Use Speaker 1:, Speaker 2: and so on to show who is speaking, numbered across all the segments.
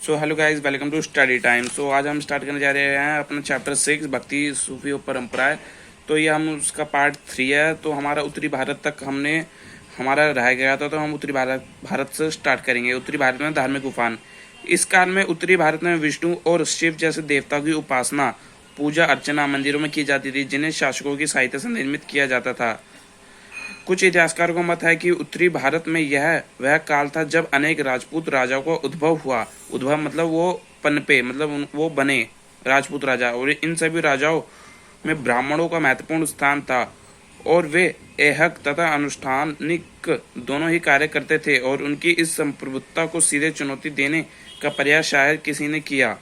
Speaker 1: So hello guys, welcome to study time. So आज हम start करने जा रहे हैं अपना चैप्टर 6 भक्ति सूफी और परंपराएं। तो ये हम उसका पार्ट 3 है। तो हमारा उत्तरी भारत तक हमारा रह गया था, तो हम उत्तरी भारत से स्टार्ट करेंगे। उत्तरी भारत में धार्मिक उफान। इस काल में उत्तरी भारत में विष्णु और शिव जैसे देवताओं की उपासना, पूजा अर्चना मंदिरों में की जाती थी, जिन्हें शासकों की सहायता से निर्मित किया जाता था। कुछ इतिहासकारों का मत है कि उत्तरी भारत में यह वह काल था जब अनेक राजपूत राजाओं का उद्भव हुआ। उद्भव मतलब वो पनपे, मतलब वो बने राजपूत राजा, और इन सभी राजाओं में ब्राह्मणों का महत्वपूर्ण स्थान था और वे ऐहक तथा अनुष्ठानिक दोनों ही कार्य करते थे, और उनकी इस संप्रभुता को सीधे चुनौती देने का प्रयास शायद किसी ने किया।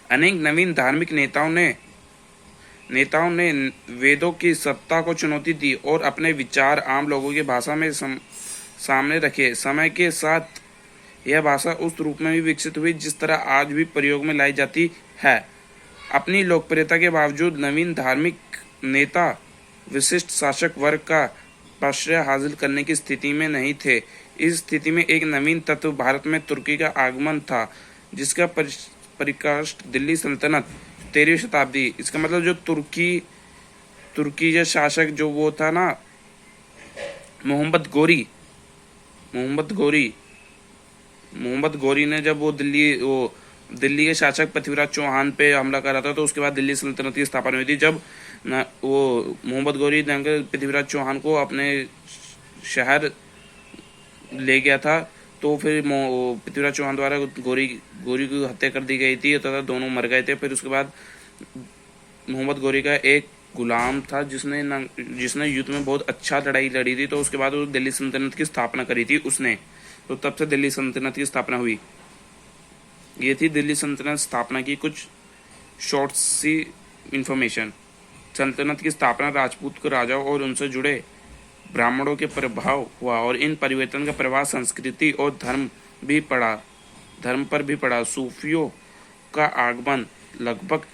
Speaker 1: अनेक नवीन धार्मिक नेताओं ने वेदों की सत्ता को चुनौती दी और अपने विचार आम लोगों की भाषा में सामने रखे। समय के साथ यह भाषा उस रूप में भी विकसित हुई जिस तरह आज भी प्रयोग में लाई जाती है। अपनी लोकप्रियता के बावजूद नवीन धार्मिक नेता विशिष्ट शासक वर्ग का आश्रय हासिल करने की स्थिति में नहीं थे। इस स्थिति में एक नवीन तत्व भारत में तुर्की का आगमन था, जिसका परिकाष्ठ दिल्ली सल्तनत 13वीं शताब्दी। इसका मतलब जो तुर्की जो शासक जो वो था ना, मोहम्मद गोरी ने जब वो दिल्ली के शासक पृथ्वीराज चौहान पे हमला करा था, तो उसके बाद दिल्ली सल्तनत की स्थापना हुई थी। जब वो मोहम्मद गोरी पृथ्वीराज चौहान को अपने शहर ले गया था, तो फिर पृथ्वीराज चौहान द्वारा गोरी की हत्या कर दी गई थी तथा दोनों मर गए थे। फिर उसके बाद मोहम्मद गोरी का एक गुलाम था जिसने युद्ध में बहुत अच्छा लड़ाई लड़ी थी, तो उसके बाद वो दिल्ली सल्तनत की स्थापना करी थी उसने। तो तब से दिल्ली सल्तनत की स्थापना हुई। ये थी दिल्ली सल्तनत स्थापना की कुछ शॉर्ट सी इंफॉर्मेशन। सल्तनत की स्थापना राजपूत के राजाओं और उनसे जुड़े ब्राह्मणों के प्रभाव हुआ, और इन परिवर्तन का प्रभाव संस्कृति और धर्म पर भी पड़ा। सूफियों का आगमन लगभग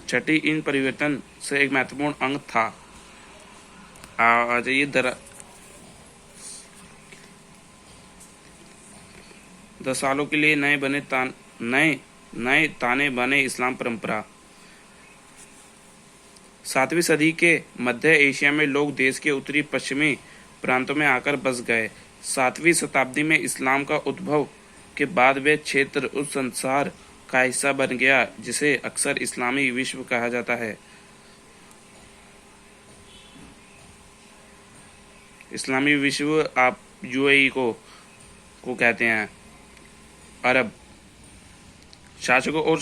Speaker 1: छठी इन परिवर्तन से एक महत्वपूर्ण अंग था। आ जाइए 10 सालों के लिए नए ताने बने इस्लाम परंपरा। 7वीं सदी के मध्य एशिया में लोग देश के उत्तरी पश्चिमी प्रांतों में आकर बस गए। 7वीं शताब्दी में इस्लाम का उद्भव के बाद वे क्षेत्र उस संसार का हिस्सा बन गया जिसे अक्सर इस्लामी विश्व कहा जाता है। इस्लामी विश्व आप यूएई को कहते हैं। अरब शासकों और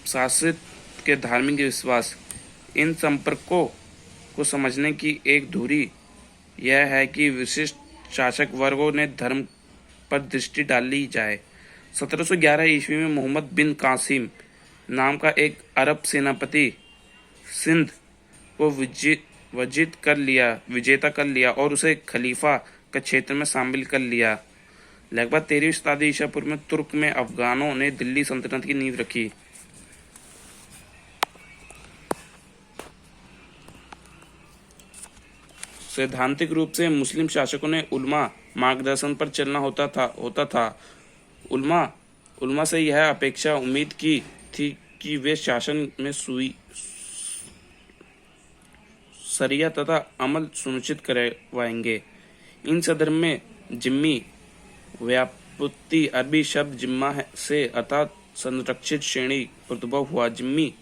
Speaker 1: शासित के धार्मिक विश्वास। इन संपर्कों को समझने की एक धुरी यह है कि विशिष्ट शासक वर्गों ने धर्म पर दृष्टि डाली जाए। 1711 ईस्वी में मोहम्मद बिन कासिम नाम का एक अरब सेनापति सिंध को विजेता कर लिया और उसे खलीफा का क्षेत्र में शामिल कर लिया। लगभग 13वीं शताब्दी ईसा पूर्व में तुर्क में अफगानों ने दिल्ली सल्तनत की नींव रखी। सैद्धांतिक रूप से मुस्लिम शासकों ने उल्मा मार्गदर्शन पर चलना होता था। उल्मा से यह अपेक्षा उम्मीद की थी कि वे शासन में शरिया तथा अमल सुनिश्चित करवाएंगे। इन सदर में जिम्मी व्युत्पत्ति अरबी शब्द जिम्मा से अर्थात संरक्षित श्रेणी उद्भव हुआ। जिम्मी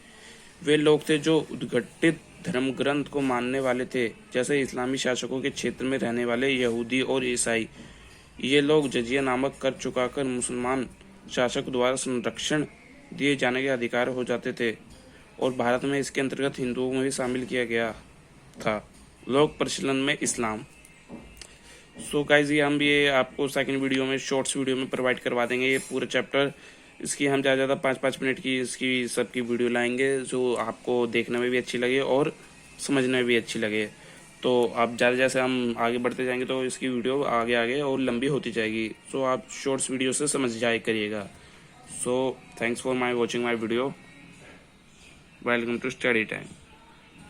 Speaker 1: वे लोग थे जो उद्घटित धर्म ग्रंथ को मानने वाले थे, जैसे इस्लामी शासकों के क्षेत्र में रहने वाले यहूदी और ईसाई। ये लोग जजिया नामक कर चुकाकर मुसलमान शासक द्वारा संरक्षण दिए जाने के अधिकार हो जाते थे, और भारत में इसके अंतर्गत हिंदुओं में भी शामिल किया गया था। लोक प्रचलन में इस्लाम। सो गाइस, ये आपको सेकंड वीडियो में शॉर्ट्स वीडियो में प्रोवाइड करवा देंगे ये पूरा चैप्टर। इसकी हम ज़्यादा 5-5 मिनट की इसकी सबकी वीडियो लाएंगे, जो आपको देखने में भी अच्छी लगे और समझने में भी अच्छी लगे। तो आप जैसे हम आगे बढ़ते जाएंगे तो इसकी वीडियो आगे और लंबी होती जाएगी। सो आप शॉर्ट्स वीडियो से समझ जाया करिएगा। So thanks for watching my video. Welcome to study time.